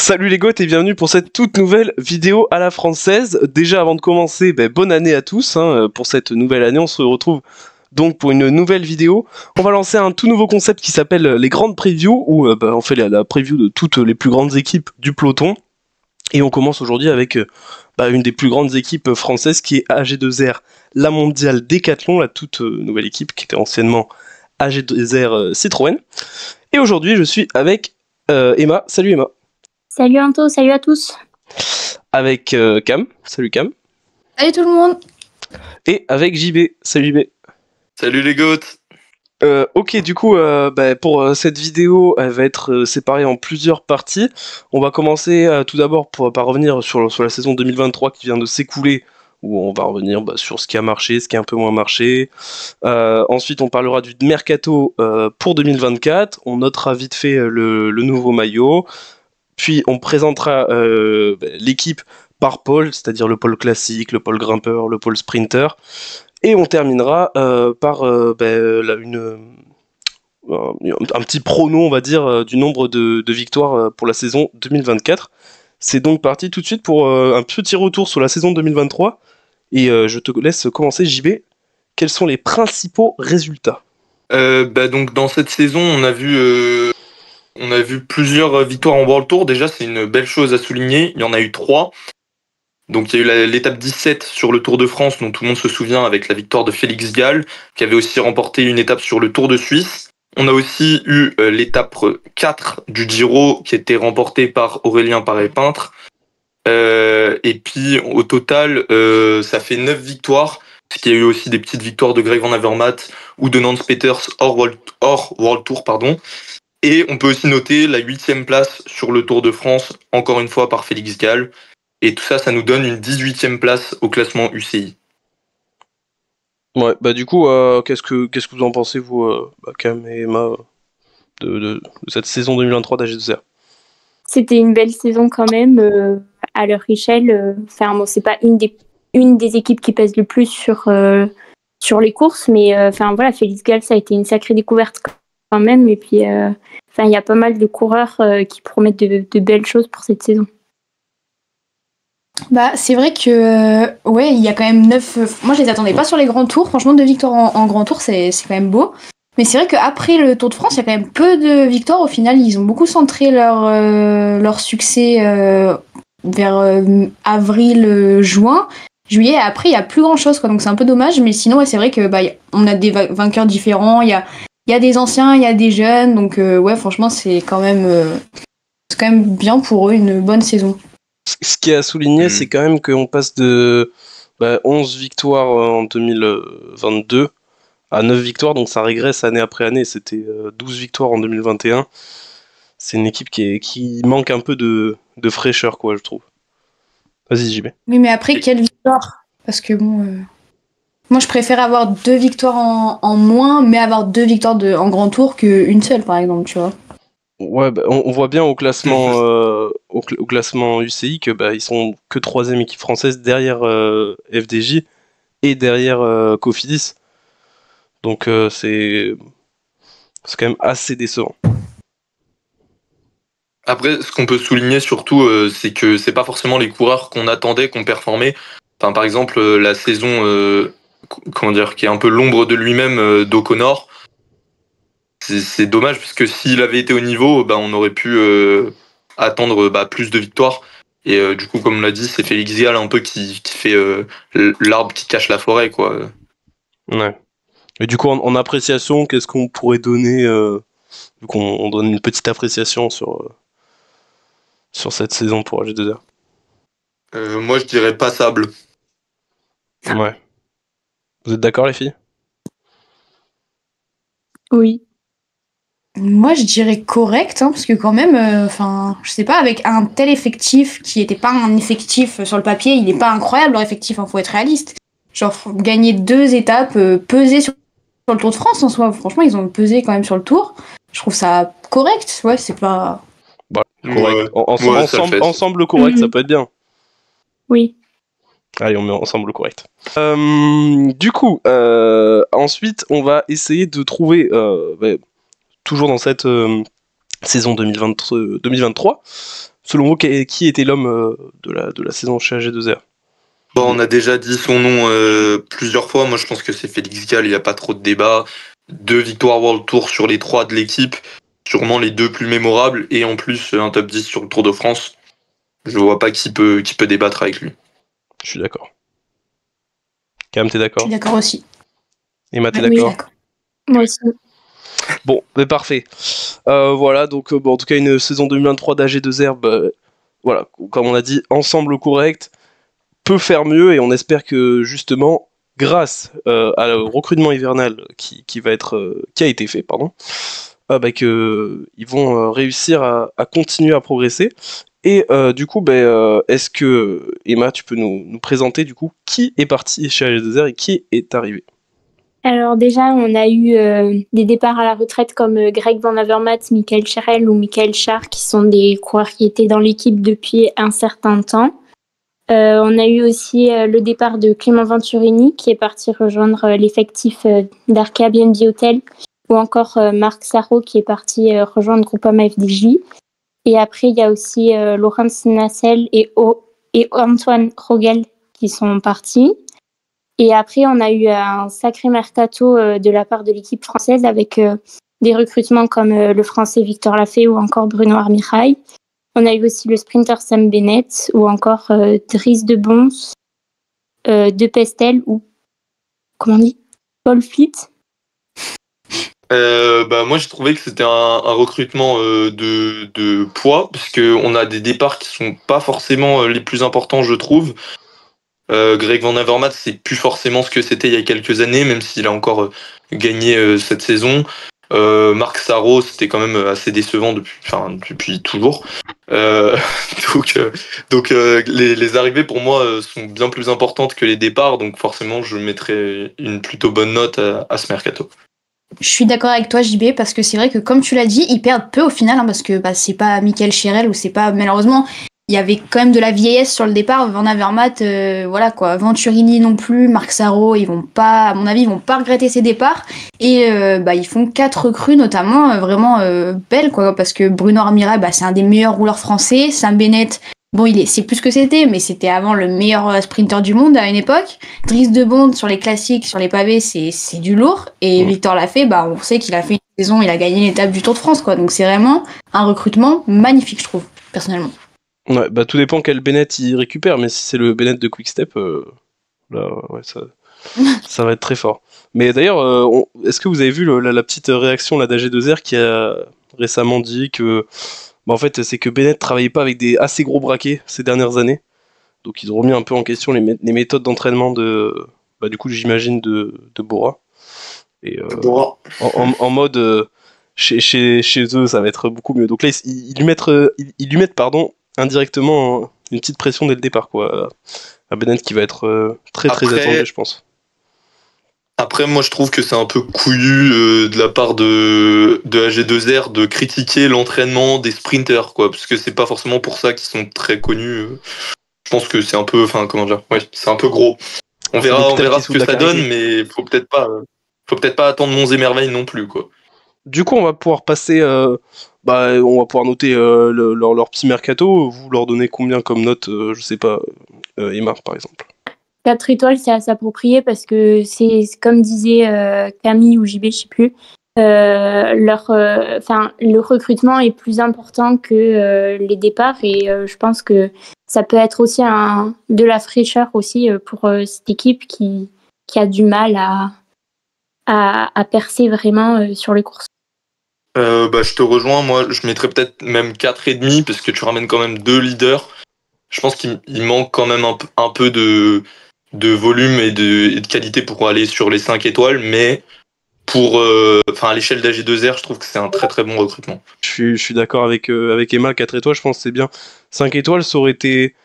Salut les goths et bienvenue pour cette toute nouvelle vidéo à la française. Déjà avant de commencer, bonne année à tous pour cette nouvelle année. On se retrouve donc pour une nouvelle vidéo. On va lancer un tout nouveau concept qui s'appelle les grandes previews où on fait la preview de toutes les plus grandes équipes du peloton. Et on commence aujourd'hui avec une des plus grandes équipes françaises qui est AG2R, la mondiale Décathlon, la toute nouvelle équipe qui était anciennement AG2R Citroën. Et aujourd'hui je suis avec Emma. Salut Emma. Salut Anto, salut à tous. Avec Cam. Salut Cam. Salut tout le monde. Et avec JB. Salut JB. Salut les goths. Ok, du coup, pour cette vidéo, elle va être séparée en plusieurs parties. On va commencer tout d'abord par revenir sur la saison 2023 qui vient de s'écouler, où on va revenir sur ce qui a marché, ce qui a un peu moins marché. Ensuite, on parlera du mercato pour 2024. On notera vite fait le nouveau maillot. Puis on présentera l'équipe par pôle, c'est-à-dire le pôle classique, le pôle grimpeur, le pôle sprinter. Et on terminera par un petit prono, on va dire, du nombre de victoires pour la saison 2024. C'est donc parti tout de suite pour un petit retour sur la saison 2023. Et je te laisse commencer, JB. Quels sont les principaux résultats ? Donc dans cette saison, on a vu plusieurs victoires en World Tour. Déjà, c'est une belle chose à souligner. Il y en a eu 3. Donc il y a eu l'étape 17 sur le Tour de France, dont tout le monde se souvient, avec la victoire de Félix Gall, qui avait aussi remporté une étape sur le Tour de Suisse. On a aussi eu l'étape 4 du Giro, qui était remportée par Aurélien Paré-Peintre. Et puis au total, ça fait 9 victoires, parce qu'il y a eu aussi des petites victoires de Greg Van Avermaet ou de Nance Peters hors World Tour, pardon. Et on peut aussi noter la 8e place sur le Tour de France, encore une fois par Félix Gall. Et tout ça, ça nous donne une 18e place au classement UCI. Ouais, du coup, qu'est-ce que vous en pensez, vous, Cam et Emma, de cette saison 2023 d'AG2R ? C'était une belle saison quand même, à leur échelle. C'est pas une des équipes qui pèse le plus sur les courses, mais Félix Gall, ça a été une sacrée découverte quand même. Et puis, il y a pas mal de coureurs qui promettent de belles choses pour cette saison. C'est vrai que il y a quand même 9. Moi, je les attendais pas sur les grands tours. Franchement, 2 victoires en grand tour, c'est quand même beau. Mais c'est vrai qu'après le Tour de France, il y a quand même peu de victoires. Au final, ils ont beaucoup centré leur succès vers avril, juin, juillet. Après, il y a plus grand chose, quoi. Donc c'est un peu dommage. Mais sinon, c'est vrai que on a des vainqueurs différents. Il y a des anciens, il y a des jeunes. Donc franchement, c'est quand même bien pour eux, une bonne saison. Ce qui est à souligner, c'est quand même qu'on passe de 11 victoires en 2022 à 9 victoires, donc ça régresse année après année. C'était 12 victoires en 2021. C'est une équipe qui manque un peu de fraîcheur, quoi, je trouve. Vas-y, JB. Oui, mais après, quelle victoire ? Parce que moi, je préfère avoir 2 victoires en moins, mais avoir 2 victoires en grand tour qu'une seule, par exemple, tu vois. Ouais, on voit bien au classement au classement UCI que ils sont que 3e équipe française derrière FDJ et derrière Cofidis. Donc c'est quand même assez décevant. Après, ce qu'on peut souligner surtout, c'est que c'est pas forcément les coureurs qu'on attendait, qu'on performait. Enfin, par exemple, la saison qui est un peu l'ombre de lui-même d'O'Connor. C'est dommage, puisque s'il avait été au niveau, on aurait pu attendre plus de victoires. Et du coup, comme on l'a dit, c'est Félix Gall un peu qui fait l'arbre qui cache la forêt, quoi. Ouais. Et du coup, en appréciation, qu'est-ce qu'on pourrait donner vu qu'on donne une petite appréciation sur cette saison pour AG2R ? Moi, je dirais passable. Ouais. Vous êtes d'accord, les filles ? Oui. Moi, je dirais correct, parce que quand même, je sais pas, avec un tel effectif qui était pas un effectif sur le papier, il est pas incroyable leur effectif, faut être réaliste. Genre, gagner 2 étapes, peser sur le Tour de France en soi, franchement, ils ont pesé quand même sur le Tour. Je trouve ça correct, c'est pas... Correct. Ouais, ensemble correct, ça peut être bien. Oui. Allez, on met ensemble correct. Du coup, ensuite, on va essayer de trouver... toujours dans cette saison 2023, selon vous, qui était l'homme de la saison chez AG2R? Bon, on a déjà dit son nom plusieurs fois. Moi, je pense que c'est Félix Gall. Il n'y a pas trop de débat. 2 victoires World Tour sur les 3 de l'équipe. Sûrement les 2 plus mémorables. Et en plus, un top 10 sur le Tour de France. Je vois pas qui peut débattre avec lui. Je suis d'accord. Cam, t'es d'accord? Je suis d'accord aussi. Emma, t'es Oui, d'accord? d'accord. Moi aussi. Bon, mais parfait. Voilà, donc bon, en tout cas, une saison 2023 d'AG2R, voilà, comme on a dit, ensemble correct, peut faire mieux, et on espère que justement, grâce au recrutement hivernal qui a été fait, pardon, que ils vont réussir à continuer à progresser. Et du coup, est-ce que Emma, tu peux nous présenter du coup qui est parti chez AG2R et qui est arrivé? Alors déjà, on a eu des départs à la retraite comme Greg Van Avermaet, Michael Scherel ou Michael Schar, qui sont des coureurs qui étaient dans l'équipe depuis un certain temps. On a eu aussi le départ de Clément Venturini, qui est parti rejoindre l'effectif d'Arkea BNB Hotel, ou encore Marc Sarro, qui est parti rejoindre Groupama FDJ. Et après, il y a aussi Laurence Nassel et Antoine Rogel qui sont partis. Et après, on a eu un sacré mercato de la part de l'équipe française avec des recrutements comme le Français Victor Lafay ou encore Bruno Armirail. On a eu aussi le sprinter Sam Bennett ou encore Dries de Bons, De Pestel ou, comment on dit, Paul Fleet. Moi, j'ai trouvé que c'était un recrutement de poids, parce qu'on a des départs qui sont pas forcément les plus importants, je trouve. Greg Van Avermaet, c'est plus forcément ce que c'était il y a quelques années, même s'il a encore gagné cette saison. Marc Sarro, c'était quand même assez décevant depuis toujours. Donc les arrivées pour moi sont bien plus importantes que les départs, donc forcément je mettrais une plutôt bonne note à ce mercato. Je suis d'accord avec toi, JB, parce que c'est vrai que comme tu l'as dit, ils perdent peu au final, hein, parce que c'est pas Michael Scherel ou c'est pas, malheureusement, il y avait quand même de la vieillesse sur le départ. Van Avermaet, voilà quoi, Venturini non plus, Marc Sarro, ils vont pas, à mon avis, ils vont pas regretter ces départs. Et ils font 4 recrues notamment vraiment belles quoi, parce que Bruno Armirail, c'est un des meilleurs rouleurs français. Sam Bennett, bon, c'est plus ce que c'était, mais c'était avant le meilleur sprinter du monde à une époque. Dries de Bond sur les classiques, sur les pavés, c'est du lourd. Et Victor Lafay, on sait qu'il a fait une saison, il a gagné l'étape du Tour de France, quoi. Donc c'est vraiment un recrutement magnifique, je trouve, personnellement. Ouais, tout dépend quel Bennett il récupère, mais si c'est le Bennett de Quickstep, là, ouais, ça va être très fort. Mais d'ailleurs, est-ce que vous avez vu la petite réaction là, d'AG2R qui a récemment dit que en fait, c'est que Bennett travaillait pas avec des assez gros braquets ces dernières années. Donc ils ont remis un peu en question les méthodes d'entraînement du coup, j'imagine, de Bora. Et en mode chez eux, ça va être beaucoup mieux. Donc là, ils lui mettent indirectement une petite pression dès le départ, quoi. À Bennett qui va être très attendu, je pense. Après, moi, je trouve que c'est un peu couillu de la part de AG2R de critiquer l'entraînement des sprinters, quoi, parce que c'est pas forcément pour ça qu'ils sont très connus. Je pense que c'est un peu, c'est un peu gros. On verra ce que ça donne, mais faut peut-être pas attendre monts et merveilles non plus, quoi. Du coup, on va pouvoir passer, on va pouvoir noter leur petit mercato. Vous leur donnez combien comme note, je sais pas, Emma par exemple. 4 étoiles, c'est à s'approprier parce que c'est comme disait Camille ou JB, je sais plus. Le recrutement est plus important que les départs et je pense que ça peut être aussi de la fraîcheur aussi pour cette équipe qui a du mal à percer vraiment sur les courses. Je te rejoins, moi je mettrais peut-être même 4,5 parce que tu ramènes quand même 2 leaders. Je pense qu'il manque quand même un peu de volume et de qualité pour aller sur les 5 étoiles, mais à l'échelle d'AG2R, je trouve que c'est un très très bon recrutement. Je suis d'accord avec Emma, 4 étoiles, je pense que c'est bien. 5 étoiles, ça aurait été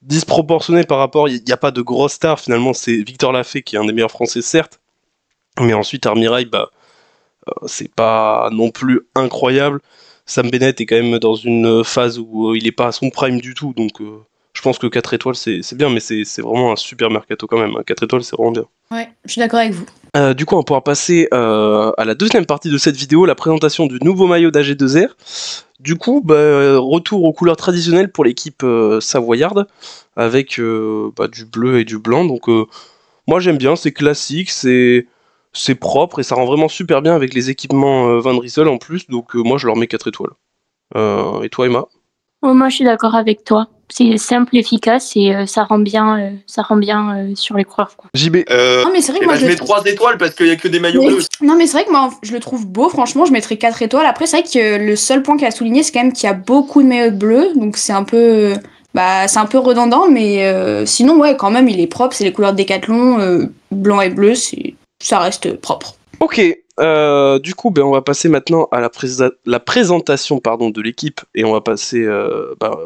disproportionné par rapport, il n'y a pas de grosse star finalement, c'est Victor Lafay qui est un des meilleurs français certes, mais ensuite Armirail, c'est pas non plus incroyable. Sam Bennett est quand même dans une phase où il est pas à son prime du tout, donc je pense que 4 étoiles c'est bien, mais c'est vraiment un super mercato quand même. 4 étoiles c'est vraiment bien. Ouais, je suis d'accord avec vous. Du coup, on va pouvoir passer à la deuxième partie de cette vidéo, la présentation du nouveau maillot d'AG2R. Du coup, retour aux couleurs traditionnelles pour l'équipe savoyarde, avec du bleu et du blanc. Donc, moi j'aime bien, c'est classique, c'est propre et ça rend vraiment super bien avec les équipements Van Riesel en plus. Donc, moi je leur mets 4 étoiles. Et toi, Emma? Oh, moi, je suis d'accord avec toi. C'est simple, efficace et ça rend bien sur les coureurs, quoi. JB. Non, mais c'est vrai que moi je mets 3 étoiles parce qu'il y a que des maillots Mais- bleus. Non, mais c'est vrai que moi, je le trouve beau. Franchement, je mettrais 4 étoiles. Après, c'est vrai que le seul point qu'il a souligné, c'est quand même qu'il y a beaucoup de maillots bleus. Donc, c'est un peu redondant. Mais sinon, ouais, quand même, il est propre. C'est les couleurs de Décathlon, blanc et bleu. Ça reste propre. Ok, du coup, on va passer maintenant à la présentation de l'équipe et on va passer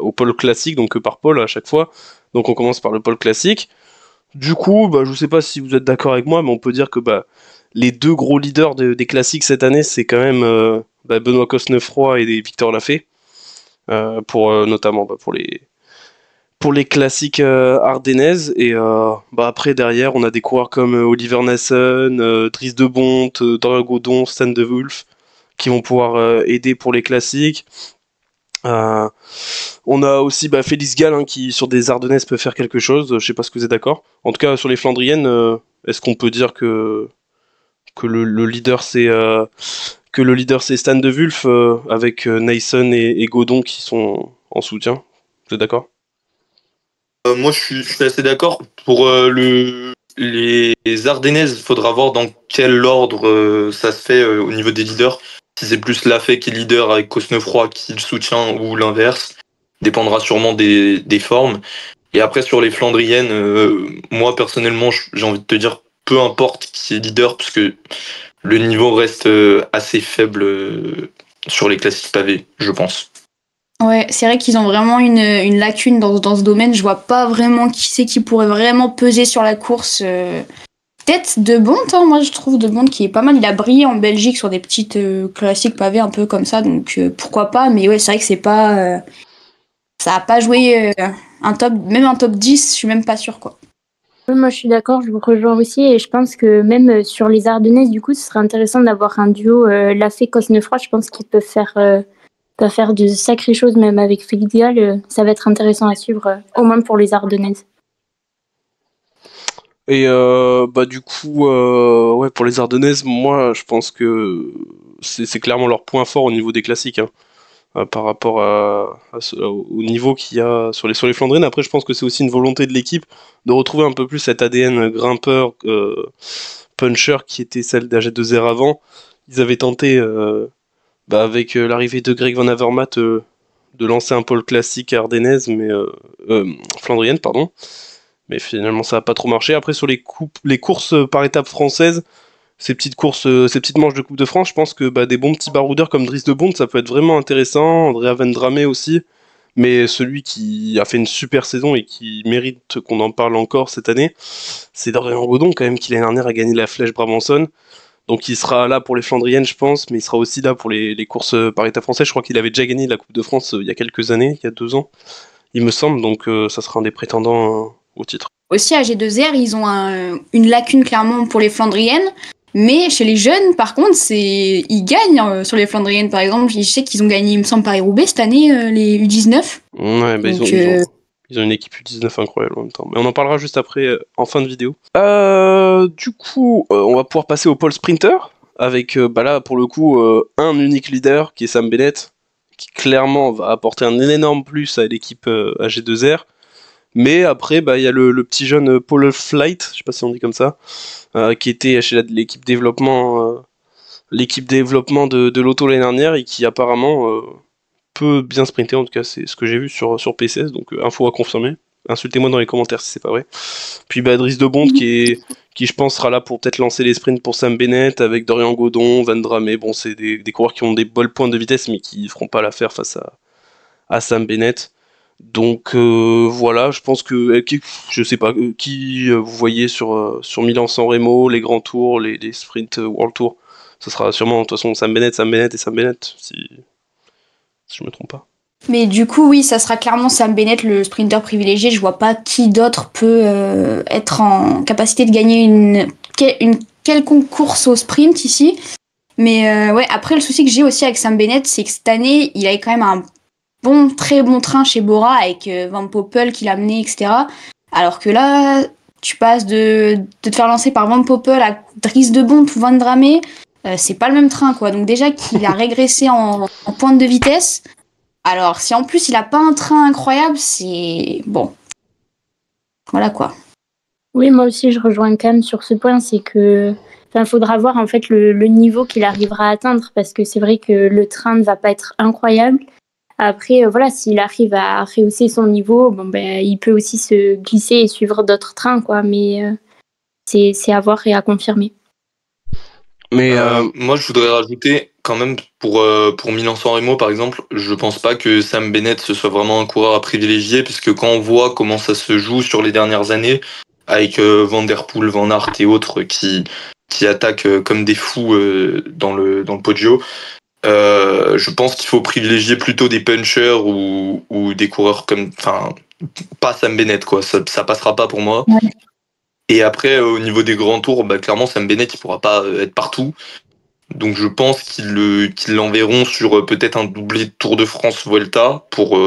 au pôle classique, donc par pôle à chaque fois. Donc on commence par le pôle classique. Du coup, je sais pas si vous êtes d'accord avec moi, mais on peut dire que les deux gros leaders des classiques cette année, c'est quand même Benoît Cosnefroy et Victor Lafay, notamment pour les classiques ardennaises. Et après, derrière, on a des coureurs comme Oliver Nassen, Dries de Bondt, Dorian Godon, Stan de Wulf, qui vont pouvoir aider pour les classiques. On a aussi Félix Gall qui, sur des ardennaises, peut faire quelque chose. Je sais pas ce que vous êtes d'accord. En tout cas, sur les flandriennes, est-ce qu'on peut dire que le leader c'est Stan de Wulf avec Nason et Godon qui sont en soutien? Vous êtes d'accord? Moi, je suis assez d'accord. Pour les Ardennaises, il faudra voir dans quel ordre ça se fait au niveau des leaders. Si c'est plus Lafay qui est leader avec Cosnefroy qui le soutient ou l'inverse. Dépendra sûrement des formes. Et après, sur les Flandriennes, moi, personnellement, j'ai envie de te dire, peu importe qui est leader, parce que le niveau reste assez faible sur les classiques pavés, je pense. Ouais, c'est vrai qu'ils ont vraiment une lacune dans ce domaine. Je vois pas vraiment qui c'est qui pourrait vraiment peser sur la course. Peut-être De Bondt, hein. Moi je trouve De Bondt qui est pas mal. Il a brillé en Belgique sur des petites classiques pavés un peu comme ça, donc pourquoi pas. Mais ouais, c'est vrai que c'est pas, ça a pas joué un top 10, je suis même pas sûre, quoi. Moi, je suis d'accord, je vous rejoins aussi et je pense que même sur les Ardennaises, du coup, ce serait intéressant d'avoir un duo Lafay-Cosnefroy. Je pense qu'ils peuvent faire de sacrées choses, même avec Félix Gall. Ça va être intéressant à suivre, au moins pour les Ardennaises. Et du coup, pour les Ardennaises, moi je pense que c'est clairement leur point fort au niveau des classiques, hein, par rapport au niveau qu'il y a sur les Flandriennes. Après, je pense que c'est aussi une volonté de l'équipe de retrouver un peu plus cet ADN grimpeur, puncher qui était celle d'AG2R avant. Ils avaient tenté, avec l'arrivée de Greg Van Avermaet, de lancer un pôle classique ardennaise, mais flandrienne, pardon. Mais finalement, ça n'a pas trop marché. Après, sur les courses par étapes françaises, ces petites manches de Coupe de France, je pense que des bons petits baroudeurs comme Dries de Bondt, ça peut être vraiment intéressant. Andrea Vendrame aussi. Mais celui qui a fait une super saison et qui mérite qu'on en parle encore cette année, c'est Dorian Godon, quand même, qui l'année dernière a gagné la Flèche Brabançonne. Donc il sera là pour les Flandriennes, je pense, mais il sera aussi là pour les courses par étapes françaises. Je crois qu'il avait déjà gagné la Coupe de France il y a quelques années, il y a 2 ans, il me semble. Donc ça sera un des prétendants au titre. Aussi, à G2R, ils ont une lacune clairement pour les Flandriennes. Mais chez les jeunes, par contre, ils gagnent sur les Flandriennes, par exemple. Je sais qu'ils ont gagné, il me semble, Paris-Roubaix cette année, les U19. Ouais, Donc, ils ont une équipe U19 incroyable en même temps. Mais on en parlera juste après, en fin de vidéo. Du coup, on va pouvoir passer au pôle sprinter, avec là, pour le coup, un unique leader, qui est Sam Bennett, qui clairement va apporter un énorme plus à l'équipe AG2R. Mais après, il y a le petit jeune Paul Flight, je sais pas si on dit comme ça, qui était chez l'équipe développement, de l'auto l'année dernière et qui apparemment peut bien sprinter. En tout cas, c'est ce que j'ai vu sur PCS, donc info à confirmer. Insultez-moi dans les commentaires si c'est pas vrai. Puis Dries de Bondt qui je pense sera là pour peut-être lancer les sprints pour Sam Bennett avec Dorian Godon, Vendrame. Bon, c'est des coureurs qui ont des bons points de vitesse mais qui feront pas l'affaire face à Sam Bennett. Donc voilà, je pense que je sais pas qui vous voyez sur Milan-San Remo, les grands tours, les sprints World Tour. Ce sera sûrement de toute façon Sam Bennett, si je me trompe pas. Mais du coup, oui, ça sera clairement Sam Bennett, le sprinter privilégié. Je vois pas qui d'autre peut être en capacité de gagner une quelconque course au sprint ici. Mais ouais, après, le souci que j'ai aussi avec Sam Bennett, c'est que cette année, il a quand même un très bon train chez Bora avec Van Poppel qui l'a amené, etc. Alors que là, tu passes de te faire lancer par Van Poppel à Dries de Bont ou Van Dramé, c'est pas le même train, quoi. Donc déjà qu'il a régressé en pointe de vitesse. Alors, si en plus il a pas un train incroyable, c'est bon. Voilà quoi. Oui, moi aussi, je rejoins Cam sur ce point. C'est que, faudra voir en fait le niveau qu'il arrivera à atteindre parce que c'est vrai que le train ne va pas être incroyable. Après, voilà, s'il arrive à rehausser son niveau, il peut aussi se glisser et suivre d'autres trains, quoi. Mais c'est à voir et à confirmer. Mais moi, je voudrais rajouter quand même pour Milan-San Remo, par exemple, je pense pas que Sam Bennett ce soit vraiment un coureur à privilégier, puisque quand on voit comment ça se joue sur les dernières années, avec Van Der Poel, Van Aert et autres qui attaquent comme des fous dans le Poggio, je pense qu'il faut privilégier plutôt des punchers ou des coureurs comme, enfin, pas Sam Bennett, quoi. Ça passera pas pour moi. Ouais. Et après, au niveau des grands tours, clairement, Sam Bennett, il pourra pas être partout. Donc je pense qu'ils l'enverront sur peut-être un doublé de Tour de France Vuelta pour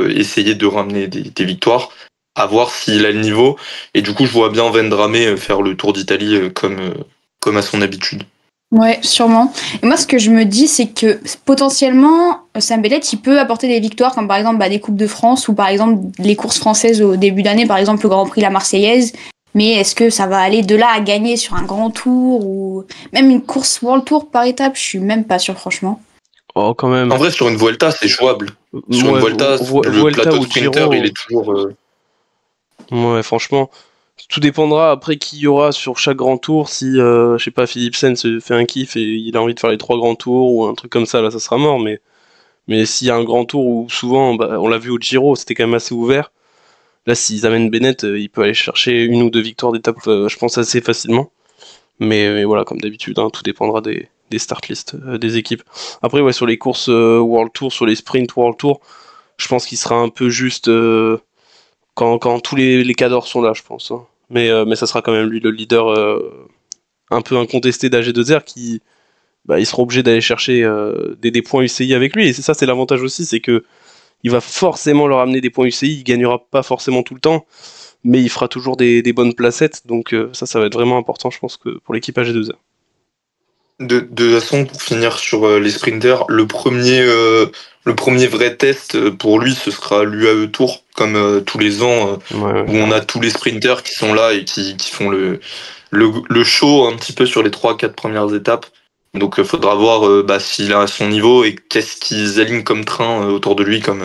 essayer de ramener des victoires, à voir s'il a le niveau. Et du coup, je vois bien Van Dramé faire le Tour d'Italie comme à son habitude. Ouais, sûrement. Et moi, ce que je me dis, c'est que potentiellement, Sam Bennett, il peut apporter des victoires, comme par exemple des Coupes de France ou par exemple les courses françaises au début d'année, par exemple le Grand Prix La Marseillaise. Mais est-ce que ça va aller de là à gagner sur un grand tour ou même une course World Tour par étape? Je suis même pas sûre, franchement. Oh, quand même. En vrai, sur une Vuelta, c'est jouable. Sur une Vuelta, le Vuelta plateau ou sprinter, Giro, il est toujours... Ouais, franchement, tout dépendra après qui y aura sur chaque grand tour. Si, je sais pas, Philipsen se fait un kiff et il a envie de faire les 3 grands tours ou un truc comme ça, là, ça sera mort. Mais s'il y a un grand tour où souvent, on l'a vu au Giro, c'était quand même assez ouvert. Là, s'ils amènent Bennett, il peut aller chercher 1 ou 2 victoires d'étape, je pense, assez facilement. Mais voilà, comme d'habitude, hein, tout dépendra des start list des équipes. Après, ouais, sur les courses World Tour, sur les sprints World Tour, je pense qu'il sera un peu juste quand tous les cadors sont là, je pense. Hein. Mais ça sera quand même lui le leader un peu incontesté d'AG2R qui il sera obligé d'aller chercher des points UCI avec lui. Et c'est l'avantage aussi, c'est que il va forcément leur amener des points UCI, il gagnera pas forcément tout le temps, mais il fera toujours des bonnes placettes, donc ça va être vraiment important, je pense, que pour l'équipe AG2R. De toute façon, pour finir sur les sprinters, le premier vrai test pour lui, ce sera l'UAE Tour, comme tous les ans, où on a tous les sprinters qui sont là et qui font le show un petit peu sur les 3-4 premières étapes. Donc il faudra voir s'il a son niveau et qu'est-ce qu'ils alignent comme train autour de lui, comme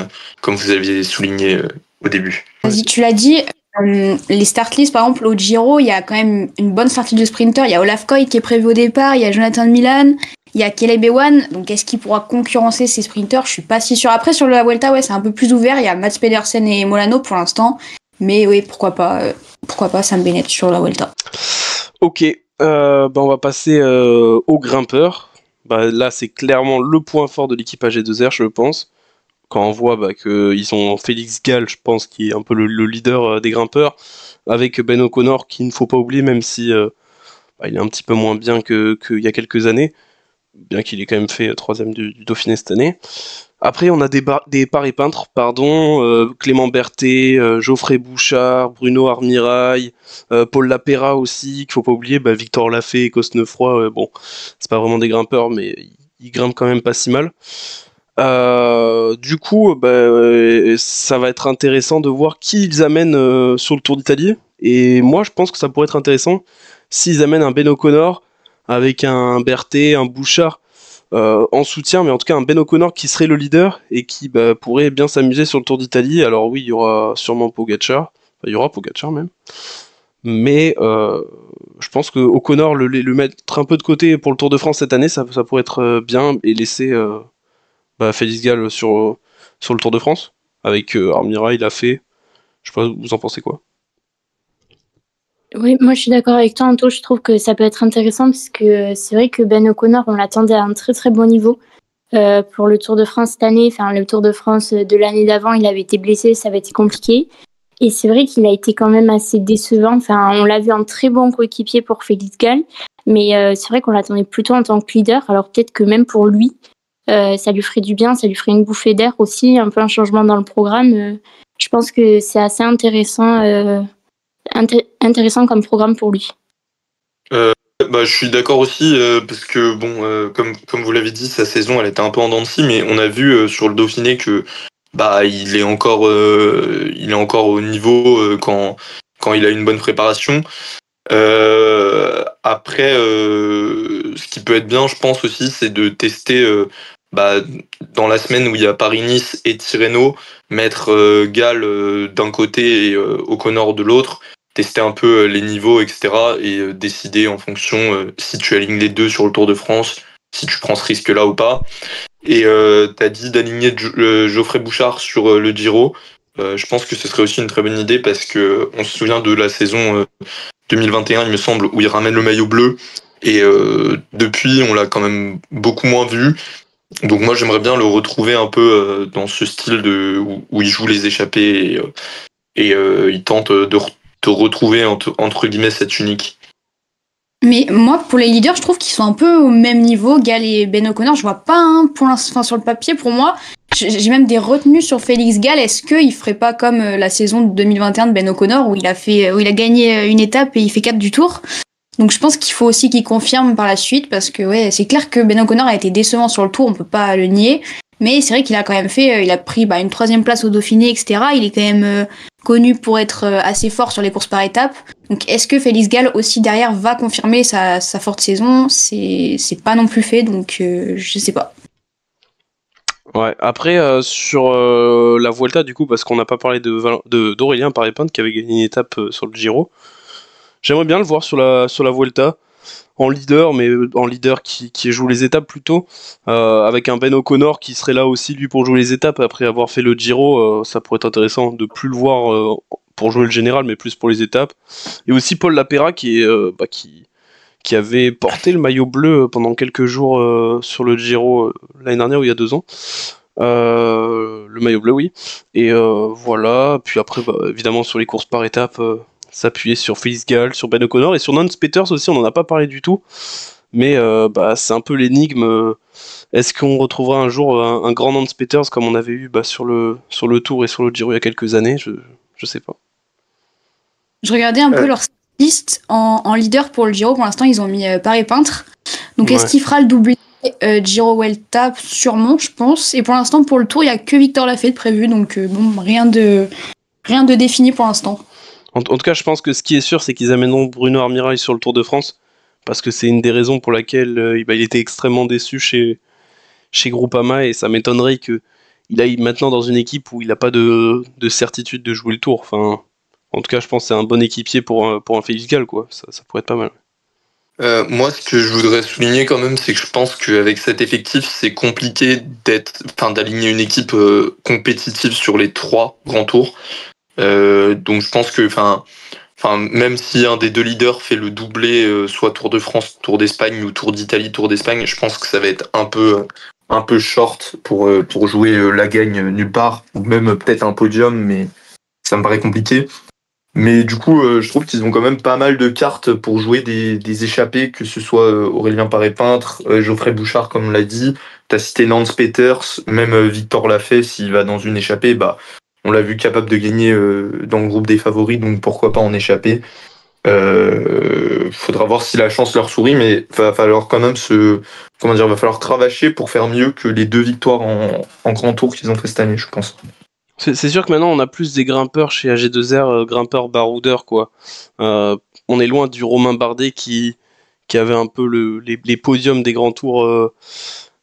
vous aviez souligné au début. Vas-y, tu l'as dit, les start lists, par exemple, au Giro, il y a quand même une bonne start list de sprinters. Il y a Olaf Koy qui est prévu au départ, il y a Jonathan Milan, il y a Caleb Ewan. Donc est-ce qu'il pourra concurrencer ces sprinters? Je suis pas si sûre. Après, sur la Vuelta, ouais, c'est un peu plus ouvert. Il y a Mats Pedersen et Molano pour l'instant. Mais oui, pourquoi pas Sam Bennett sur la Vuelta. Ok, on va passer aux grimpeurs. Là, c'est clairement le point fort de l'équipe AG2R, je pense. Quand on voit qu'ils ont Félix Gall, je pense, qui est un peu le leader des grimpeurs, avec Ben O'Connor, qu'il ne faut pas oublier, même si il est un petit peu moins bien qu'il y a quelques années, bien qu'il ait quand même fait 3ème du Dauphiné cette année. Après, on a des paris-peintres, Clément Berthet, Geoffrey Bouchard, Bruno Armirail, Paul Lapera aussi, qu'il faut pas oublier, Victor Lafay et Cosnefroy, c'est pas vraiment des grimpeurs, mais ils grimpent quand même pas si mal. Du coup, ça va être intéressant de voir qui ils amènent sur le Tour d'Italie. Et moi, je pense que ça pourrait être intéressant s'ils amènent un Ben O'Connor avec un Berthet, un Bouchard en soutien, mais en tout cas un Ben O'Connor qui serait le leader et qui pourrait bien s'amuser sur le Tour d'Italie. Alors oui, il y aura sûrement Pogacar, il y aura Pogacar même. Mais je pense que O'Connor, le mettre un peu de côté pour le Tour de France cette année, ça pourrait être bien et laisser... Félix Gall sur le Tour de France avec Armira, il a fait. Je sais pas, vous en pensez quoi? Oui, moi je suis d'accord avec toi, Anto. Je trouve que ça peut être intéressant parce que c'est vrai que Ben O'Connor, on l'attendait à un très très bon niveau pour le Tour de France cette année. Enfin, le Tour de France de l'année d'avant, il avait été blessé, ça avait été compliqué. Et c'est vrai qu'il a été quand même assez décevant. Enfin, on l'a vu en très bon coéquipier pour Félix Gall. Mais c'est vrai qu'on l'attendait plutôt en tant que leader. Alors peut-être que même pour lui, ça lui ferait du bien, ça lui ferait une bouffée d'air aussi, un peu un changement dans le programme. Je pense que c'est assez intéressant comme programme pour lui. Je suis d'accord aussi parce que comme vous l'avez dit, sa saison elle était un peu en dents de scie, mais on a vu sur le Dauphiné que il est encore au niveau quand il a une bonne préparation. Après, ce qui peut être bien, je pense aussi, c'est de tester dans la semaine où il y a Paris-Nice et Tirreno, mettre Gall d'un côté et O'Connor de l'autre, tester un peu les niveaux, etc. et décider en fonction si tu alignes les deux sur le Tour de France, si tu prends ce risque-là ou pas. Et t'as dit d'aligner Geoffrey Bouchard sur le Giro. Je pense que ce serait aussi une très bonne idée parce que on se souvient de la saison 2021, il me semble, où il ramène le maillot bleu. Et depuis, on l'a quand même beaucoup moins vu. Donc moi, j'aimerais bien le retrouver un peu dans ce style où il joue les échappées et il tente de retrouver entre guillemets cette unique. Mais moi, pour les leaders, je trouve qu'ils sont un peu au même niveau. Gall et Ben O'Connor, je vois pas pour l'instant sur le papier. Pour moi, j'ai même des retenues sur Félix Gall. Est-ce qu'il ferait pas comme la saison de 2021 de Ben O'Connor où il a gagné une étape et il fait 4 du Tour? Donc je pense qu'il faut aussi qu'il confirme par la suite parce que c'est clair que Ben O'Connor a été décevant sur le Tour, on peut pas le nier. Mais c'est vrai qu'il a quand même il a pris une 3e place au Dauphiné, etc. Il est quand même connu pour être assez fort sur les courses par étapes. Donc est-ce que Félix Gall aussi derrière va confirmer sa forte saison? C'est pas non plus fait, donc je sais pas. Ouais, après sur la Vuelta du coup, parce qu'on n'a pas parlé d'Aurélien Paré-Peintre qui avait gagné une étape sur le Giro. J'aimerais bien le voir sur la Vuelta en leader, mais en leader qui joue les étapes plutôt, avec un Ben O'Connor qui serait là aussi lui pour jouer les étapes après avoir fait le Giro. Ça pourrait être intéressant de plus le voir pour jouer le général, mais plus pour les étapes. Et aussi Paul Lapera qui avait porté le maillot bleu pendant quelques jours sur le Giro l'année dernière ou il y a 2 ans. Le maillot bleu, oui. Et voilà. Puis après, évidemment, sur les courses par étapes, s'appuyer sur Félix Gall, sur Ben O'Connor et sur Nance Peters aussi, on n'en a pas parlé du tout. Mais c'est un peu l'énigme. Est-ce qu'on retrouvera un jour un grand Nance Peters comme on avait eu sur le Tour et sur le Giro il y a quelques années? Je sais pas. Je regardais un peu leur liste en leader pour le Giro. Pour l'instant, ils ont mis Paré-Peintre. Donc est-ce qu'il fera le doublé Giro Vuelta? Sûrement, je pense. Et pour l'instant, pour le Tour, il n'y a que Victor Lafayette prévu. Donc rien de défini pour l'instant. En tout cas, je pense que ce qui est sûr, c'est qu'ils amèneront Bruno Armirail sur le Tour de France, parce que c'est une des raisons pour laquelle il était extrêmement déçu chez Groupama, et ça m'étonnerait qu'il aille maintenant dans une équipe où il n'a pas de certitude de jouer le Tour. Enfin, en tout cas, je pense que c'est un bon équipier pour un Félix Gall, quoi. Ça pourrait être pas mal. Moi, ce que je voudrais souligner quand même, c'est que je pense qu'avec cet effectif, c'est compliqué d'aligner une équipe compétitive sur les 3 grands tours. Donc je pense que même si un des 2 leaders fait le doublé, soit Tour de France, Tour d'Espagne ou Tour d'Italie, Tour d'Espagne, je pense que ça va être un peu short pour jouer la gagne nulle part, ou même peut-être un podium, mais ça me paraît compliqué. Mais du coup, je trouve qu'ils ont quand même pas mal de cartes pour jouer des échappées, que ce soit Aurélien Paré-Peintre, Geoffrey Bouchard, comme on l'a dit, t'as cité Nance Peters, même Victor Lafay, s'il va dans une échappée, on l'a vu capable de gagner dans le groupe des favoris, donc pourquoi pas en échapper. Faudra voir si la chance leur sourit, mais va falloir quand même va falloir cravacher pour faire mieux que les 2 victoires en grand tour qu'ils ont fait cette année, je pense. C'est sûr que maintenant on a plus des grimpeurs chez AG2R, grimpeurs baroudeurs, quoi. On est loin du Romain Bardet qui avait un peu les podiums des grands tours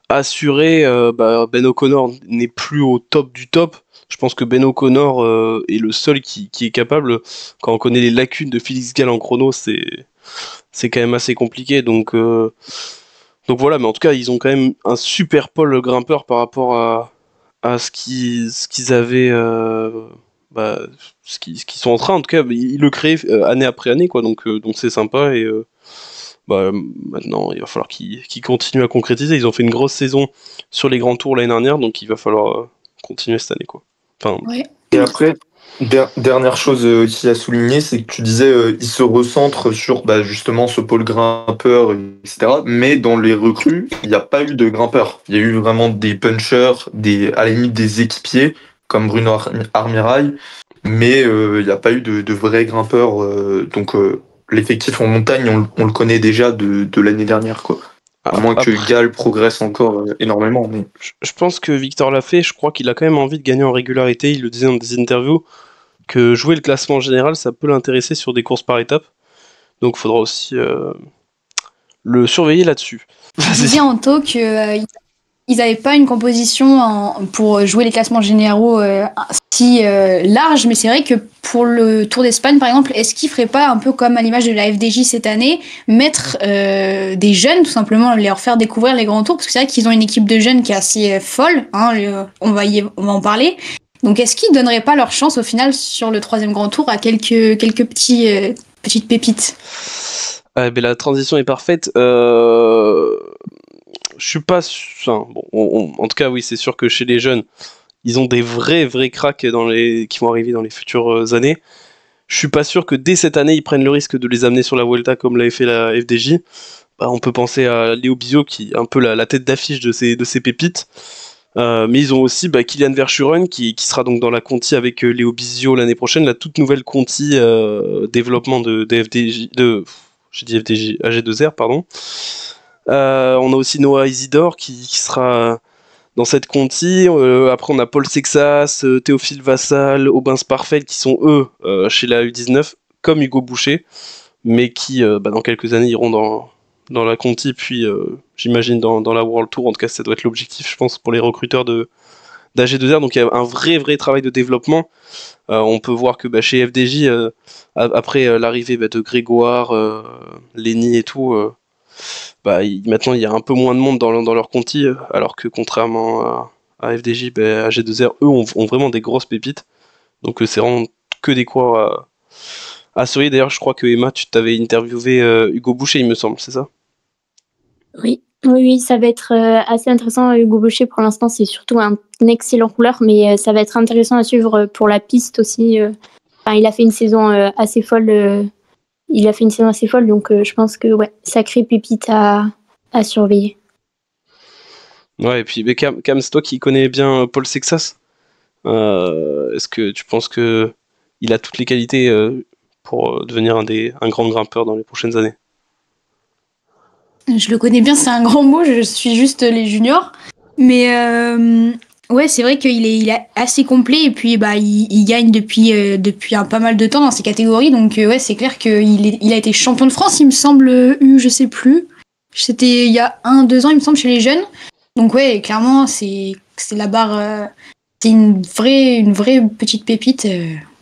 assurés. Ben O'Connor n'est plus au top du top. Je pense que Ben O'Connor est le seul qui est capable. Quand on connaît les lacunes de Félix Gall en chrono, c'est quand même assez compliqué. Donc voilà, mais en tout cas, ils ont quand même un super pôle grimpeur par rapport à ce qu'ils avaient, ce qu'ils sont en train, en tout cas, ils le créent année après année, quoi. Donc c'est sympa et maintenant il va falloir qu'ils continuent à concrétiser. Ils ont fait une grosse saison sur les grands tours l'année dernière, donc il va falloir continuer cette année, quoi. Enfin, ouais. Et après, Dernière chose aussi à souligner, c'est que tu disais il se recentre sur justement ce pôle grimpeur, etc. Mais dans les recrues, il n'y a pas eu de grimpeurs. Il y a eu vraiment des punchers, à la limite des équipiers, comme Bruno Armirail, mais il n'y a pas eu de vrais grimpeurs. Donc l'effectif en montagne, on le connaît déjà de l'année dernière, quoi. À moins que Gall progresse encore énormément. Mais... Je pense que Victor l'a fait, je crois qu'il a quand même envie de gagner en régularité, il le disait dans des interviews, que jouer le classement général, ça peut l'intéresser sur des courses par étapes. Donc il faudra aussi le surveiller là-dessus. Je disais Anto qu'ils n'avaient pas une composition pour jouer les classements généraux si large, mais c'est vrai que pour le Tour d'Espagne, par exemple, est-ce qu'ils ne feraient pas un peu comme à l'image de la FDJ cette année, mettre des jeunes, tout simplement, leur faire découvrir les grands tours, parce que c'est vrai qu'ils ont une équipe de jeunes qui est assez folle, hein, on va en parler. Donc est-ce qu'ils ne donneraient pas leur chance au final sur le 3e grand tour à quelques petites pépites? La transition est parfaite. Je suis pas... Enfin, bon, en tout cas, oui, c'est sûr que chez les jeunes, ils ont des vrais cracks qui vont arriver dans les futures années. Je suis pas sûr que dès cette année, ils prennent le risque de les amener sur la Vuelta comme l'avait fait la FDJ. On peut penser à Léo Bizot, qui est un peu la tête d'affiche de ces pépites. Mais ils ont aussi Kilian Verschuren qui sera donc dans la Conti avec Léo Bizot l'année prochaine, la toute nouvelle Conti développement de FDJ, j'ai dit FDJ, AG2R, pardon. On a aussi Noah Isidore qui sera dans cette Conti. Après on a Paul Sexas, Théophile Vassal, Aubin Sparfeld qui sont eux chez la U19 comme Hugo Boucher, mais qui dans quelques années iront dans la Conti, puis j'imagine dans la World Tour. En tout cas ça doit être l'objectif, je pense, pour les recruteurs d'AG2R. Donc il y a un vrai travail de développement. On peut voir que chez FDJ, après l'arrivée de Grégoire, Lenny et tout, maintenant il y a un peu moins de monde dans leur Conti, alors que contrairement à FDJ, AG2R, eux ont vraiment des grosses pépites. Donc c'est vraiment que des coureurs à surveiller. D'ailleurs, je crois que Emma, tu t'avais interviewé Hugo Boucher, il me semble, c'est ça? Oui, ça va être assez intéressant. Hugo Boucher, pour l'instant, c'est surtout un excellent coureur, mais ça va être intéressant à suivre pour la piste aussi. Il a fait une saison assez folle. Donc je pense que sacrée pépite à surveiller. Ouais, et puis Cam, c'est toi qui connais bien Paul Sexas. Est-ce que tu penses que il a toutes les qualités pour devenir un grand grimpeur dans les prochaines années? Je le connais bien, c'est un grand mot, je suis juste les juniors. Mais c'est vrai qu'il est assez complet et puis il gagne depuis pas mal de temps dans ces catégories. Donc c'est clair qu'il a été champion de France, il me semble, je sais plus. C'était il y a 1-2 ans, il me semble, chez les jeunes. Donc clairement, c'est la barre. C'est une vraie petite pépite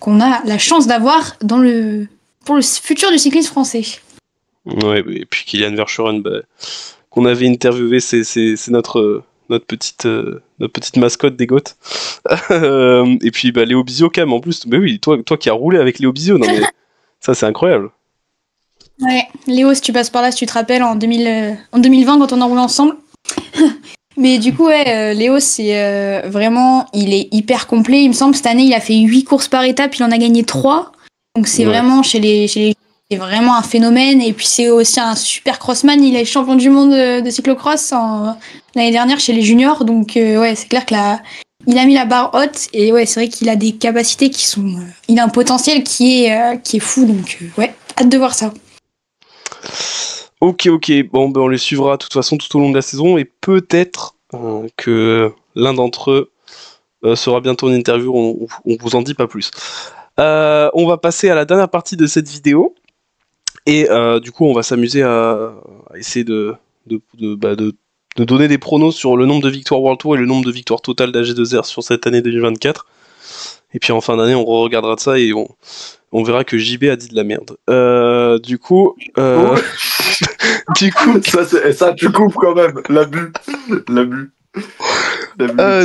qu'on a la chance d'avoir pour le futur du cyclisme français. Ouais, et puis Kilian Verschuren, qu'on avait interviewé, c'est notre petite mascotte des Goths. Et puis Léo Bizot, Cam, en plus, oui, toi qui as roulé avec Léo Bizot, non mais ça c'est incroyable. Ouais, Léo, si tu passes par là, si tu te rappelles, en 2020 quand on a roulé ensemble. Mais du coup, Léo, c'est vraiment, il est hyper complet. Il me semble, cette année, il a fait 8 courses par étape, il en a gagné 3. Donc c'est vraiment c'est vraiment un phénomène. Et puis c'est aussi un super crossman. Il est champion du monde de cyclocross l'année dernière chez les juniors. Donc c'est clair que il a mis la barre haute. Et c'est vrai qu'il a des capacités qui sont... il a un potentiel qui est fou. Donc hâte de voir ça. Ok. Bon, on les suivra de toute façon tout au long de la saison. Et peut-être que l'un d'entre eux sera bientôt en interview. On vous en dit pas plus. On va passer à la dernière partie de cette vidéo. Et du coup, on va s'amuser à essayer de donner des pronos sur le nombre de victoires World Tour et le nombre de victoires totales d'AG2R sur cette année 2024. Et puis en fin d'année, on regardera de ça et on verra que JB a dit de la merde. Du coup, ça tu coupes quand même. L'abus.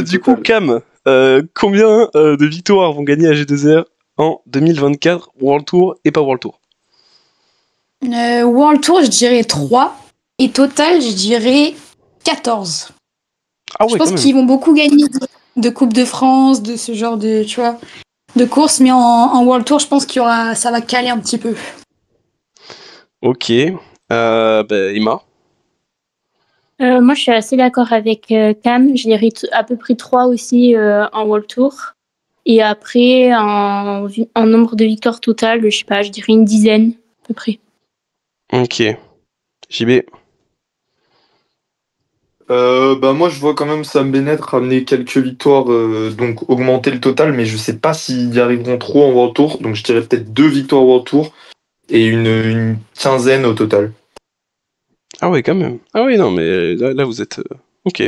Du coup, Cam, combien de victoires vont gagner AG2R en 2024 World Tour et pas World Tour? World Tour, je dirais 3. Et total, je dirais 14. Je pense qu'ils vont beaucoup gagner de Coupe de France, de ce genre de... Tu vois. de course, mais en World Tour, je pense ça va caler un petit peu. Ok. Emma. Moi, je suis assez d'accord avec Cam. Je dirais à peu près 3 aussi en World Tour. Et après, en nombre de victoires totales, je sais pas, je dirais une dizaine à peu près. Ok. JB. Moi je vois quand même Sam Bennett ramener quelques victoires, donc augmenter le total, mais je sais pas s'ils y arriveront trop en World Tour, donc je dirais peut-être 2 victoires World Tour et une quinzaine au total. Ah ouais, quand même. Ah oui, non, mais là vous êtes... Ok.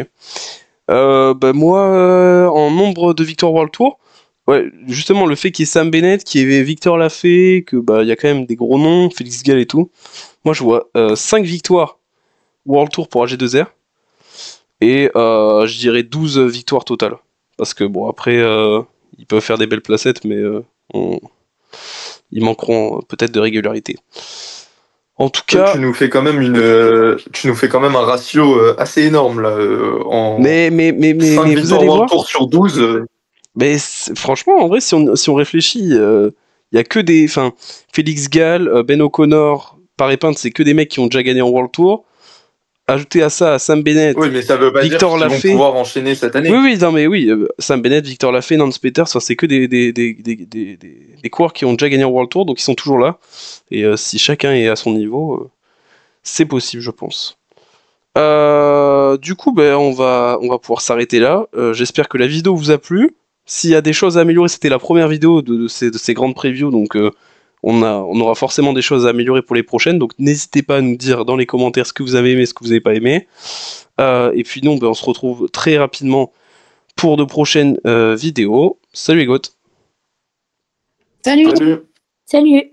Moi, en nombre de victoires World Tour, ouais, justement, le fait qu'il y ait Sam Bennett, qu'il y ait Victor Lafay, que il y a quand même des gros noms, Félix Gall et tout. Moi, je vois 5 victoires World Tour pour AG2R et je dirais 12 victoires totales. Parce que bon, après, ils peuvent faire des belles placettes, mais ils manqueront peut-être de régularité. En tout cas, Tu nous fais quand même un ratio assez énorme là, en mais 5 vous victoires allez World voir. Tour sur 12. Mais franchement, en vrai, si on réfléchit, il y a que des. Enfin, Félix Gall, Ben O'Connor, Paré-Pinte, c'est que des mecs qui ont déjà gagné en World Tour. Ajouter à ça Sam Bennett, Oui, mais ça veut pas dire Victor qu'ils vont Lafay. pouvoir enchaîner cette année. Oui, non, mais oui, Sam Bennett, Victor Lafay, Nance Peters, c'est que des coureurs qui ont déjà gagné en World Tour, donc ils sont toujours là. Et si chacun est à son niveau, c'est possible, je pense. Du coup, on va pouvoir s'arrêter là. J'espère que la vidéo vous a plu. S'il y a des choses à améliorer, c'était la première vidéo de ces grandes previews, donc on aura forcément des choses à améliorer pour les prochaines. Donc n'hésitez pas à nous dire dans les commentaires ce que vous avez aimé, ce que vous n'avez pas aimé. Et puis nous, on se retrouve très rapidement pour de prochaines vidéos. Salut les gars. Salut. Salut. Salut!